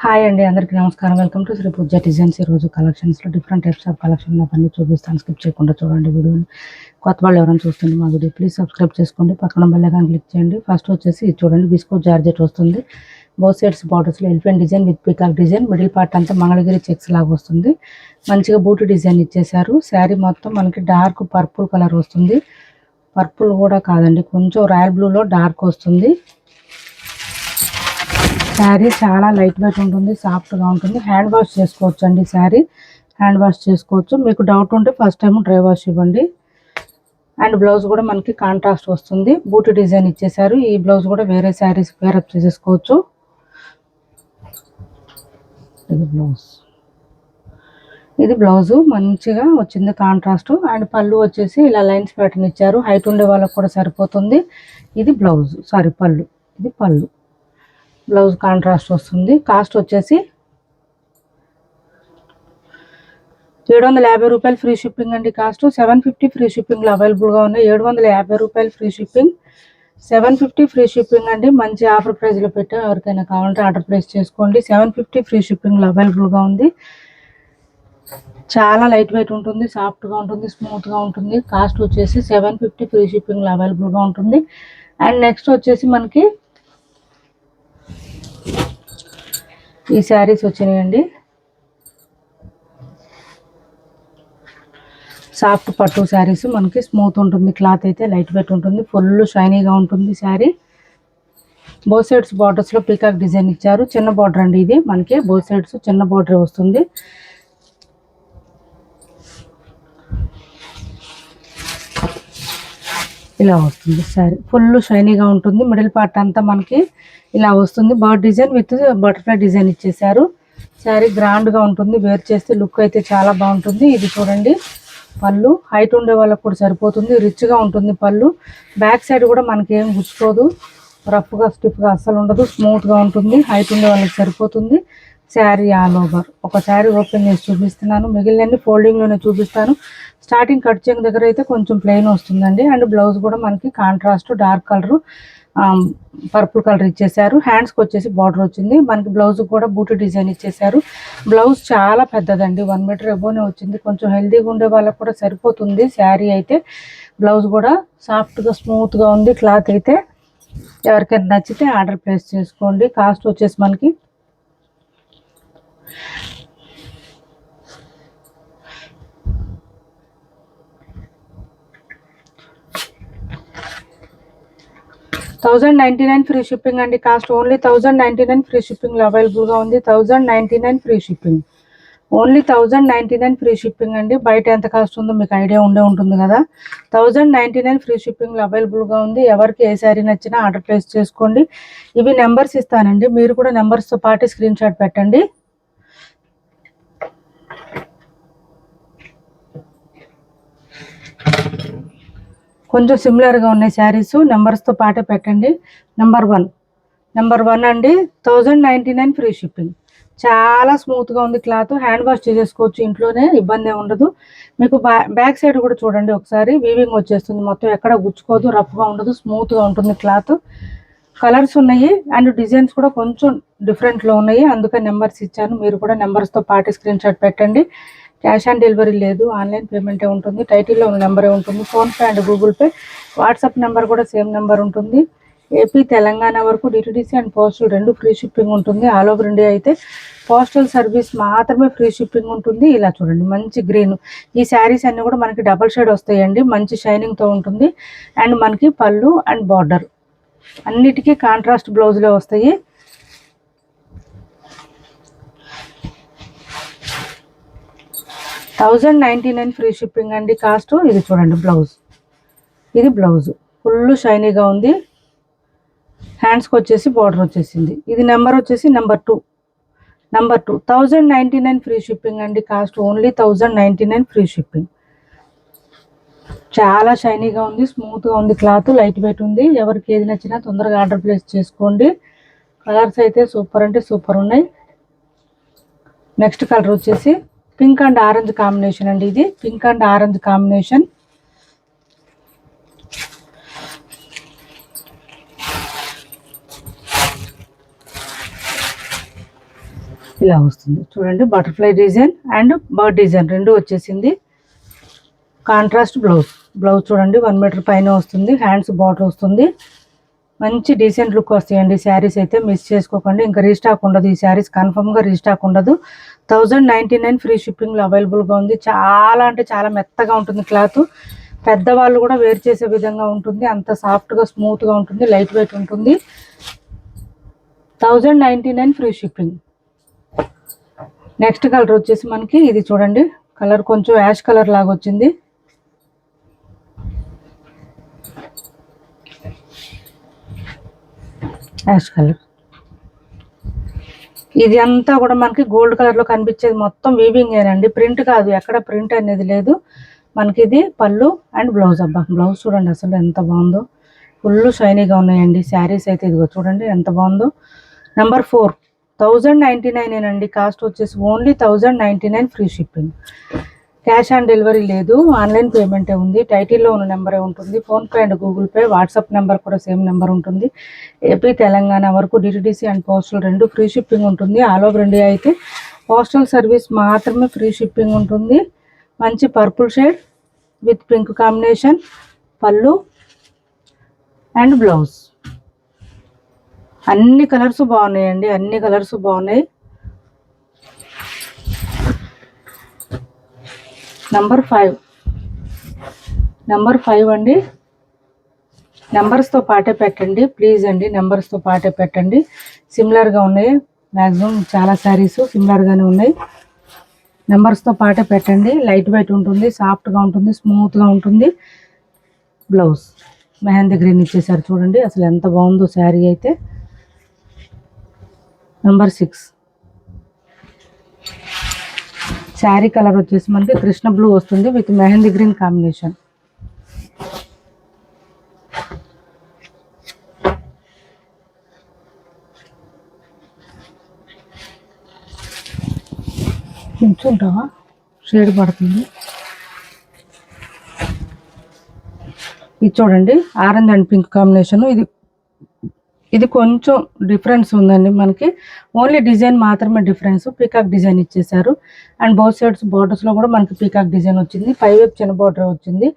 Hi అండి, అందరికీ నమస్కారం. Welcome to Shri Pooja designs. ఈరోజు కలెక్షన్స్లో డిఫరెంట్ టైప్స్ ఆఫ్ కలెక్షన్ అవన్నీ చూపిస్తాను. స్కిప్ చేయకుండా చూడండి వీడియోని. కొత్త వాళ్ళు ఎవరైనా చూస్తుంది మా వీడియో ప్లీజ్ సబ్స్క్రైబ్ చేసుకోండి, పక్కన బెల్ ఐకాన్ క్లిక్ చేయండి. ఫస్ట్ వచ్చేసి ఇది చూడండి, బిస్కో జార్జెట్ వస్తుంది. బోత్ సైడ్స్ బార్డర్స్లో elephant design with peacock design, middle part అంతా మంగళగిరి చెక్స్ లాగా వస్తుంది. మంచిగా బూటీ డిజైన్ ఇచ్చేసారు. శారీ మొత్తం మనకి డార్క్ పర్పుల్ కలర్ వస్తుంది. పర్పుల్ కూడా కాదండి, కొంచెం రాయల్ బ్లూలో డార్క్ వస్తుంది. శారీ చాలా లైట్ వెయిట్ ఉంటుంది, సాఫ్ట్గా ఉంటుంది. హ్యాండ్ వాష్ చేసుకోవచ్చు అండి. శారీ హ్యాండ్ వాష్ చేసుకోవచ్చు. మీకు డౌట్ ఉంటే ఫస్ట్ టైం డ్రై వాష్ ఇవ్వండి. అండ్ బ్లౌజ్ కూడా మనకి కాంట్రాస్ట్ వస్తుంది. బూటీ డిజైన్ ఇచ్చేసారు. ఈ బ్లౌజ్ కూడా వేరే శారీస్ పేరప్ చేసేసుకోవచ్చు. ఇది బ్లౌజు మంచిగా వచ్చింది కాంట్రాస్ట్. అండ్ పళ్ళు వచ్చేసి ఇలా లైన్స్ ప్యాటర్న్ ఇచ్చారు. హైట్ ఉండే వాళ్ళకి కూడా సరిపోతుంది. ఇది బ్లౌజ్, సారీ పళ్ళు. ఇది పళ్ళు. బ్లౌజ్ కాంట్రాస్ట్ వస్తుంది. కాస్ట్ వచ్చేసి 750 రూపాయలు ఫ్రీ షిప్పింగ్ అండి. కాస్ట్ 750 ఫ్రీ షిప్పింగ్లో అవైలబుల్గా ఉన్నాయి. 750 రూపాయలు ఫ్రీ షిప్పింగ్, 750 ఫ్రీ షిప్పింగ్ అండి. మంచి ఆఫర్ ప్రైస్లో పెట్టాం. ఎవరికైనా కావాలంటే ఆర్డర్ ప్లేస్ చేసుకోండి. 750 ఫ్రీ షిప్పింగ్లో అవైలబుల్గా ఉంది. చాలా లైట్ వెయిట్ ఉంటుంది, సాఫ్ట్గా ఉంటుంది, స్మూత్గా ఉంటుంది. కాస్ట్ వచ్చేసి 750 ఫ్రీ షిప్పింగ్లో అవైలబుల్గా ఉంటుంది. అండ్ నెక్స్ట్ వచ్చేసి మనకి ఈ శారీస్ వచ్చినాయండి. సాఫ్ట్ పట్టు శారీస్, మనకి స్మూత్ ఉంటుంది. క్లాత్ అయితే లైట్ వెయిట్ ఉంటుంది, ఫుల్ షైనీగా ఉంటుంది శారీ. బోత్ సైడ్స్ బార్డర్స్లో పీకాక్ డిజైన్ ఇచ్చారు. చిన్న బార్డర్ అండి ఇది. మనకి బోత్ సైడ్స్ చిన్న బార్డర్ వస్తుంది. ఇలా వస్తుంది శారీ, ఫుల్ షైనీగా ఉంటుంది. మిడిల్ పార్ట్ అంతా మనకి ఇలా వస్తుంది. Bird design with butterfly design ఇచ్చేసారు. శారీ గ్రాండ్గా ఉంటుంది, వేర్ చేస్తే లుక్ అయితే చాలా బాగుంటుంది. ఇది చూడండి పళ్ళు. హైట్ ఉండే వాళ్ళకి కూడా సరిపోతుంది, రిచ్గా ఉంటుంది పళ్ళు. బ్యాక్ సైడ్ కూడా మనకి ఏం గుచ్చుకోదు, రఫ్గా స్టిఫ్గా అస్సలు ఉండదు, స్మూత్గా ఉంటుంది. హైట్ ఉండే వాళ్ళకి సరిపోతుంది. Sari all over. ఒక శారీ ఓపెన్ చేసి చూపిస్తున్నాను, మిగిలినన్ని ఫోల్డింగ్లోనే చూపిస్తాను. స్టార్టింగ్ కట్ చెంగ్ దగ్గర అయితే కొంచెం ప్లెయిన్ వస్తుందండి. అండ్ బ్లౌజ్ కూడా మనకి contrast dark colour purple colour ఇచ్చేసారు. హ్యాండ్స్కి వచ్చేసి బార్డర్ వచ్చింది. మనకి బ్లౌజ్ కూడా బూటీ డిజైన్ ఇచ్చేసారు. బ్లౌజ్ చాలా పెద్దదండి, 1 మీటర్ ఎబోనే వచ్చింది. కొంచెం హెల్దీగా ఉండే వాళ్ళకి కూడా సరిపోతుంది శారీ అయితే. బ్లౌజ్ కూడా సాఫ్ట్గా స్మూత్గా ఉంది. క్లాత్ అయితే ఎవరికైనా నచ్చితే ఆర్డర్ ప్లేస్ చేసుకోండి. కాస్ట్ వచ్చేసి మనకి 1099 ఫ్రీ షిప్పింగ్ అండి. కాస్ట్ ఓన్లీ 1099 ఫ్రీ షిప్పింగ్లో అవైలబుల్గా ఉంది. 1099 free shipping, only 1099 free shipping అండి. బయట ఎంత కాస్ట్ ఉందో మీకు ఐడియా ఉంటుంది కదా. 1099 ఫ్రీ షిప్పింగ్లో అవైలబుల్గా ఉంది. ఎవరికి ఏ శారీ నచ్చినా ఆర్డర్ ప్లేస్ చేసుకోండి. ఇవి నెంబర్స్ ఇస్తానండి, మీరు కూడా నెంబర్స్తో పాటు స్క్రీన్ షాట్ పెట్టండి. కొంచెం సిమిలర్గా ఉన్నాయి శారీస్, నెంబర్స్తో పాటే పెట్టండి. నెంబర్ వన్ అండి, 1099 ఫ్రీ షిప్పింగ్. చాలా స్మూత్గా ఉంది క్లాత్. హ్యాండ్ వాష్ చేసేసుకోవచ్చు ఇంట్లోనే, ఇబ్బంది ఏమి ఉండదు. మీకు బ్యాక్ సైడ్ కూడా చూడండి ఒకసారి, వీవింగ్ వచ్చేస్తుంది మొత్తం, ఎక్కడ గుచ్చుకోదు, రఫ్గా ఉండదు, స్మూత్గా ఉంటుంది క్లాత్. కలర్స్ ఉన్నాయి అండ్ డిజైన్స్ కూడా కొంచెం డిఫరెంట్లో ఉన్నాయి, అందుకే నెంబర్స్ ఇచ్చాను. మీరు కూడా నెంబర్స్తో పాటు స్క్రీన్ షాట్ పెట్టండి. క్యాష్ ఆన్ డెలివరీ లేదు, ఆన్లైన్ పేమెంటే ఉంటుంది. టైటిల్లో ఉన్న నెంబరే ఉంటుంది. PhonePe and Google pay, WhatsApp number కూడా సేమ్ నెంబర్ ఉంటుంది. ఏపీ తెలంగాణ వరకు DTDC and postal 2 free shipping ఉంటుంది. ఆల్ ఓవర్ ఇండియా అయితే పోస్టల్ సర్వీస్ మాత్రమే ఫ్రీ షిప్పింగ్ ఉంటుంది. ఇలా చూడండి మంచి గ్రీన్. ఈ శారీస్ అన్నీ కూడా మనకి డబల్ షేడ్ వస్తాయండి, మంచి షైనింగ్తో ఉంటుంది. అండ్ మనకి పళ్ళు అండ్ బార్డర్ అన్నిటికీ కాంట్రాస్ట్ బ్లౌజ్లో వస్తాయి. $1099 ఫ్రీ షిప్పింగ్ అండి. కాస్ట్ ఇది చూడండి బ్లౌజ్. ఇది బ్లౌజ్ ఫుల్ షైనీగా ఉంది. హ్యాండ్స్కి వచ్చేసి బార్డర్ వచ్చేసింది. ఇది నెంబర్ వచ్చేసి నెంబర్ 2. 1099 ఫ్రీ షిప్పింగ్ అండి. Cost only 1099 free shipping. చాలా షైనీగా ఉంది, స్మూత్గా ఉంది క్లాత్, లైట్ వెయిట్ ఉంది. ఎవరికి ఏది నచ్చినా తొందరగా ఆర్డర్ ప్లేస్ చేసుకోండి. కలర్స్ అయితే సూపర్ అంటే సూపర్ ఉన్నాయి. నెక్స్ట్ కలర్ వచ్చేసి పింక్ అండ్ ఆరెంజ్ కాంబినేషన్ అండి. ఇది పింక్ అండ్ ఆరెంజ్ కాంబినేషన్. ఇలా వస్తుంది చూడండి. Butterfly design and bird design రెండు వచ్చేసింది. కాంట్రాస్ట్ బ్లౌజ్ చూడండి 1 మీటర్ పైన వస్తుంది. హ్యాండ్స్ బార్డర్ వస్తుంది. మంచి డీసెంట్ లుక్ వస్తాయండి శారీస్ అయితే. మిస్ చేసుకోకండి. ఇంకా రీస్టాక్ ఉండదు. ఈ శారీస్ కన్ఫర్మ్గా రీస్టాక్ ఉండదు. 1099 ఫ్రీ షిప్పింగ్లో అవైలబుల్గా ఉంది. చాలా అంటే చాలా మెత్తగా ఉంటుంది క్లాత్. పెద్దవాళ్ళు కూడా వేర్ చేసే విధంగా ఉంటుంది. అంత సాఫ్ట్గా స్మూత్గా ఉంటుంది. లైట్ వెయిట్ ఉంటుంది. 1099 ఫ్రీ షిప్పింగ్. నెక్స్ట్ కలర్ వచ్చేసి మనకి ఇది చూడండి. కలర్ కొంచెం యాష్ కలర్ లాగా వచ్చింది. Ash colour. ఇది అంతా కూడా మనకి గోల్డ్ కలర్లో కనిపించేది మొత్తం వీవింగ్ ఏనండి. ప్రింట్ కాదు, ఎక్కడ ప్రింట్ అనేది లేదు. మనకి ఇది పళ్ళు అండ్ బ్లౌజ్. అబ్బా బ్లౌజ్ చూడండి అసలు ఎంత బాగుందో. ఫుల్ షైనీగా ఉన్నాయండి శారీస్ అయితే. ఇదిగో చూడండి ఎంత బాగుందో. నెంబర్ 4 1099 అండి. కాస్ట్ వచ్చేసి only 1099 free shipping. Cash on delivery లేదు, ఆన్లైన్ పేమెంటే ఉంది. టైటిల్లో ఉన్న నెంబరే ఉంటుంది. PhonePe and Google pay, WhatsApp number కూడా సేమ్ నెంబర్ ఉంటుంది. ఏపీ తెలంగాణ వరకు డిటిడిసి అండ్ పోస్టల్ రెండు ఫ్రీ షిప్పింగ్ ఉంటుంది. ఆల్ ఓవర్ ఇండియా అయితే పోస్టల్ సర్వీస్ మాత్రమే ఫ్రీ షిప్పింగ్ ఉంటుంది. మంచి purple shade with pink combination పళ్ళు అండ్ బ్లౌజ్. అన్ని కలర్స్ బాగున్నాయండి. అన్ని కలర్స్ బాగున్నాయి. నెంబర్ 5 అండి. నెంబర్స్తో పాటే పెట్టండి ప్లీజ్ అండి. నెంబర్స్తో పాటే పెట్టండి. సిమిలర్గా ఉన్నాయి. మ్యాక్సిమం చాలా శారీస్ సిమిలర్గానే ఉన్నాయి. నెంబర్స్తో పాటే పెట్టండి. లైట్ వెయిట్ ఉంటుంది. సాఫ్ట్గా ఉంటుంది. స్మూత్గా ఉంటుంది. బ్లౌజ్ మెహందీ గ్రీన్ ఇచ్చేసారు చూడండి. అసలు ఎంత బాగుందో శారీ అయితే. నెంబర్ 6 శారీ కలర్ వచ్చేసి మనకి కృష్ణ బ్లూ వస్తుంది విత్ మెహందీ గ్రీన్ కాంబినేషన్. ఉంచుంటావా షేడ్ పడుతుంది. ఇది చూడండి ఆరెంజ్ అండ్ పింక్ కాంబినేషన్. ఇది కొంచెం డిఫరెన్స్ ఉందండి మనకి. ఓన్లీ డిజైన్ మాత్రమే డిఫరెన్స్. పీకాక్ డిజైన్ ఇచ్చేసారు. అండ్ బోత్ సైడ్స్ బార్డర్స్లో కూడా మనకి పీకాక్ డిజైన్ వచ్చింది. పైవైపు చిన్న బార్డర్ వచ్చింది.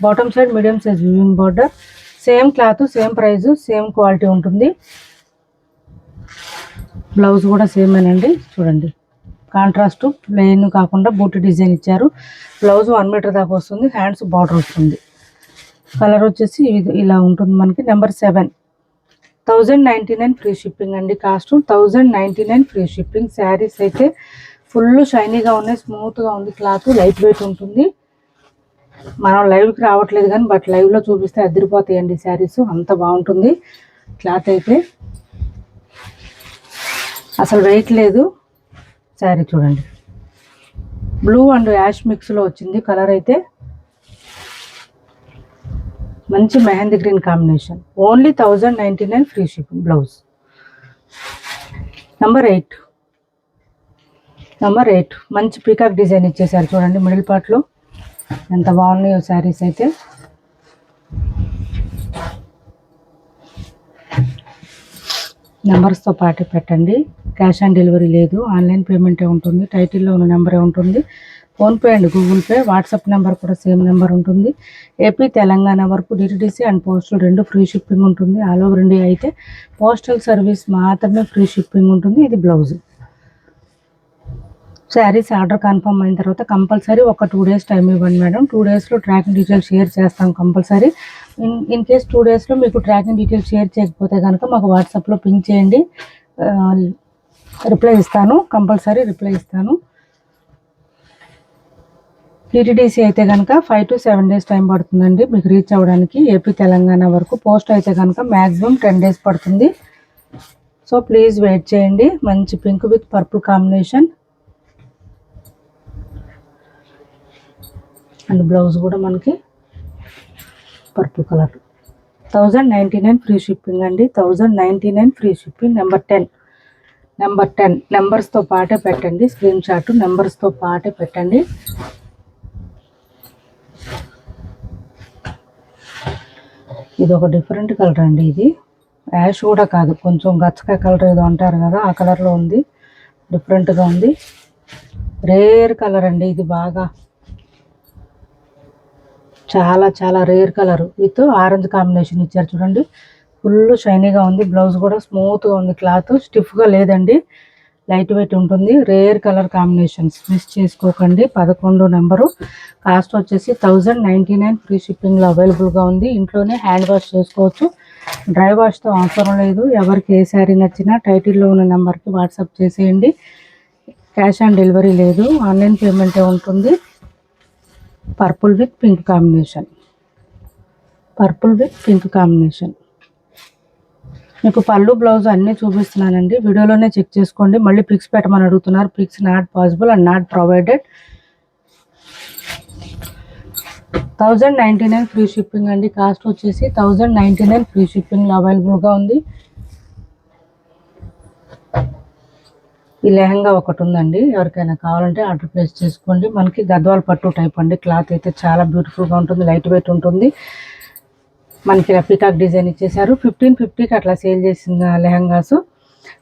Bottom side medium size weaving border. Same cloth, same price, same quality ఉంటుంది. బ్లౌజ్ కూడా సేమేనండి చూడండి. కాంట్రాస్ట్ ప్లెయిన్ కాకుండా బూటీ డిజైన్ ఇచ్చారు. బ్లౌజ్ 1 మీటర్ దాకా వస్తుంది. హ్యాండ్స్ బార్డర్ వస్తుంది. కలర్ వచ్చేసి ఇలా ఉంటుంది మనకి. నెంబర్ 7 1099 ఫ్రీ షిప్పింగ్ అండి. Cost 1099 free shipping. శారీస్ అయితే ఫుల్ షైనీగా ఉన్నాయి. స్మూత్గా ఉంది క్లాత్. లైట్ వెయిట్ ఉంటుంది. మనం లైవ్కి రావట్లేదు కానీ బట్ లైవ్లో చూపిస్తే అదిరిపోతాయండి శారీస్. అంత బాగుంటుంది క్లాత్ అయితే. అసలు వెయిట్ లేదు శారీ చూడండి. బ్లూ అండ్ యాష్ మిక్స్లో వచ్చింది కలర్ అయితే. మంచి mehndi green combination. Only 1099 free shipping. Blouse. Number 8 మంచి పీకాక్ డిజైన్ ఇచ్చేసారు చూడండి. మిడిల్ పార్ట్లో ఎంత బాగున్నాయో శారీస్ అయితే. నెంబర్స్తో పాటు పెట్టండి. క్యాష్ ఆన్ డెలివరీ లేదు, ఆన్లైన్ పేమెంటే ఉంటుంది. టైటిల్లో ఉన్న నెంబరే ఉంటుంది. PhonePe and Google pay, WhatsApp number కూడా సేమ్ నెంబర్ ఉంటుంది. ఏపీ తెలంగాణ వరకు డిటిడిసి అండ్ పోస్టల్ రెండు ఫ్రీ షిప్పింగ్ ఉంటుంది. ఆల్ ఓవర్ ఇండియా అయితే పోస్టల్ సర్వీస్ మాత్రమే ఫ్రీ షిప్పింగ్ ఉంటుంది. ఇది బ్లౌజ్. శారీస్ ఆర్డర్ కన్ఫర్మ్ అయిన తర్వాత కంపల్సరీ ఒక 2 days టైం ఇవ్వండి మేడం. 2 daysలో ట్రాకింగ్ డీటెయిల్స్ షేర్ చేస్తాం కంపల్సరీ. ఇన్ కేస్ 2 daysలో మీకు ట్రాకింగ్ డీటెయిల్స్ షేర్ చేయకపోతే కనుక మాకు వాట్సాప్లో పింక్ చేయండి. రిప్లై ఇస్తాను. కంపల్సరీ రిప్లై ఇస్తాను. టీటీడీసీ అయితే కనుక 5 to 7 days టైం పడుతుందండి మీకు రీచ్ అవ్వడానికి. ఏపీ తెలంగాణ వరకు పోస్ట్ అయితే కనుక మ్యాక్సిమం 10 days పడుతుంది. సో ప్లీజ్ వెయిట్ చేయండి. మంచి pink with purple combination and blouse కూడా మనకి పర్పుల్ కలర్. 1099 ఫ్రీ షిప్పింగ్ అండి. 1099 ఫ్రీ షిప్పింగ్. నెంబర్ 10 నెంబర్స్తో పాటే పెట్టండి. స్క్రీన్ షాట్ నెంబర్స్తో పాటే పెట్టండి. ఇది ఒక డిఫరెంట్ కలర్ అండి. ఇది యాష్ కూడా కాదు, కొంచెం గచ్చకాయ కలర్ ఏదో అంటారు కదా, ఆ కలర్లో ఉంది. డిఫరెంట్గా ఉంది. రేర్ కలర్ అండి ఇది, బాగా చాలా చాలా rare colour with orange combination ఇచ్చారు చూడండి. ఫుల్ షైనీగా ఉంది. బ్లౌజ్ కూడా స్మూత్గా ఉంది. క్లాత్ స్టిఫ్గా లేదండి, లైట్ వెయిట్ ఉంటుంది. రేర్ కలర్ కాంబినేషన్స్ మిస్ చేసుకోకండి. 11 నెంబరు. కాస్ట్ వచ్చేసి 1099 ఫ్రీ షిప్పింగ్లో అవైలబుల్గా ఉంది. ఇంట్లోనే హ్యాండ్ వాష్ చేసుకోవచ్చు, డ్రై వాష్తో అవసరం లేదు. ఎవరికి ఏ శారీ నచ్చినా టైటిల్లో ఉన్న నెంబర్కి వాట్సాప్ చేసేయండి. క్యాష్ ఆన్ డెలివరీ లేదు, ఆన్లైన్ పేమెంటే ఉంటుంది. Purple with pink combination, purple with pink combination. మీకు పళ్ళు బ్లౌజ్ అన్నీ చూపిస్తున్నానండి, వీడియోలోనే చెక్ చేసుకోండి. మళ్ళీ పిక్స్ పెట్టమని అడుగుతున్నారు. Pics not possible and not provided. 1099 free shipping అండి. కాస్ట్ వచ్చేసి 1099 ఫ్రీ షిప్పింగ్లో అవైలబుల్గా ఉంది. ఈ లెహంగా ఒకటి ఉందండి, ఎవరికైనా కావాలంటే ఆర్డర్ ప్లేస్ చేసుకోండి. మనకి గద్వాల్ పట్టు టైప్ అండి. క్లాత్ అయితే చాలా బ్యూటిఫుల్గా ఉంటుంది, లైట్ వెయిట్ ఉంటుంది. మనకి ఇలా పీకాక్ డిజైన్ ఇచ్చేసారు. 1550కి అట్లా సేల్ చేసిన లెహంగాస్.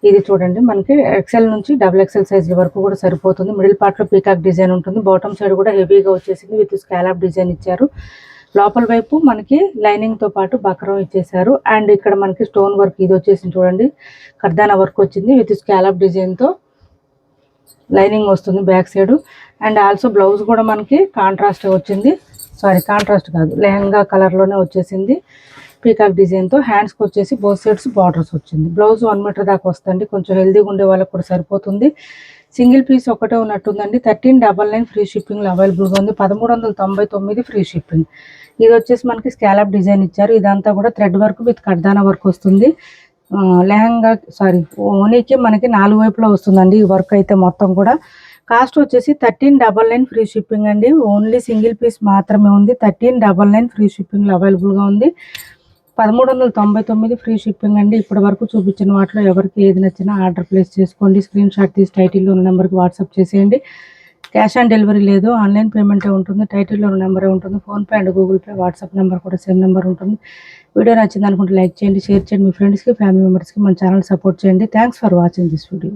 ఇది చూడండి, మనకి ఎక్సెల్ నుంచి XXL సైజుల వరకు కూడా సరిపోతుంది. మిడిల్ పార్ట్లో పీకాక్ డిజైన్ ఉంటుంది. బాటమ్ సైడ్ కూడా హెవీగా వచ్చేసింది, విత్ స్కాలప్ డిజైన్ ఇచ్చారు. లోపల వైపు మనకి లైనింగ్తో పాటు బక్రం ఇచ్చేసారు. అండ్ ఇక్కడ మనకి స్టోన్ వర్క్ ఇది వచ్చేసింది చూడండి, కర్దానా వర్క్ వచ్చింది విత్ స్కాలప్ డిజైన్తో. లైనింగ్ వస్తుంది back side. And also blouse కూడా మనకి కాంట్రాస్ట్ వచ్చింది, సారీ కాంట్రాస్ట్ కాదు, లెహంగా కలర్లోనే వచ్చేసింది పీకాక్ డిజైన్తో. హ్యాండ్స్కి వచ్చేసి బోత్ సైడ్స్ బార్డర్స్ వచ్చింది. బ్లౌజ్ 1 మీటర్ దాకా వస్తుంది, కొంచెం హెల్దీగా ఉండే వాళ్ళకి కూడా సరిపోతుంది. సింగిల్ పీస్ ఒకటే ఉన్నట్టుందండి. 1399 ఫ్రీ షిప్పింగ్లో అవైలబుల్గా ఉంది. 1399 ఫ్రీ షిప్పింగ్. ఇది వచ్చేసి మనకి స్కాలప్ డిజైన్ ఇచ్చారు. ఇదంతా కూడా థ్రెడ్ వర్క్ విత్ కర్దానా వర్క్ వస్తుంది. లెహంగా సారీ ఓనీకి మనకి 4 వైపులో వస్తుందండి ఈ వర్క్ అయితే మొత్తం కూడా. కాస్ట్ వచ్చేసి 1399 ఫ్రీ షిప్పింగ్ అండి. ఓన్లీ సింగిల్ పీస్ మాత్రమే ఉంది. 1399 ఫ్రీ షిప్పింగ్లో అవైలబుల్గా ఉంది. 1399 ఫ్రీ షిప్పింగ్ అండి. ఇప్పటి వరకు చూపించిన వాటిలో ఎవరికి ఏది నచ్చినా ఆర్డర్ ప్లేస్ చేసుకోండి. స్క్రీన్ షాట్ తీసి టైటిల్లో ఉన్న నెంబర్కి వాట్సాప్ చేసేయండి. క్యాష్ ఆన్ డెలివరీ లేదు, ఆన్లైన్ పేమెంటే ఉంటుంది. టైటిల్లో ఉన్న నెంబరే ఉంటుంది. PhonePe and Google pay, WhatsApp number కూడా సేమ్ నెంబర్ ఉంటుంది. వీడియో నచ్చింది అనుకుంటే లైక్ చేయండి, షేర్ చేయండి మీ ఫ్రెండ్స్కి, ఫ్యామిలీ మెంబర్స్కి. మన ఛానల్ సపోర్ట్ చేయండి. Thanks for watching this video.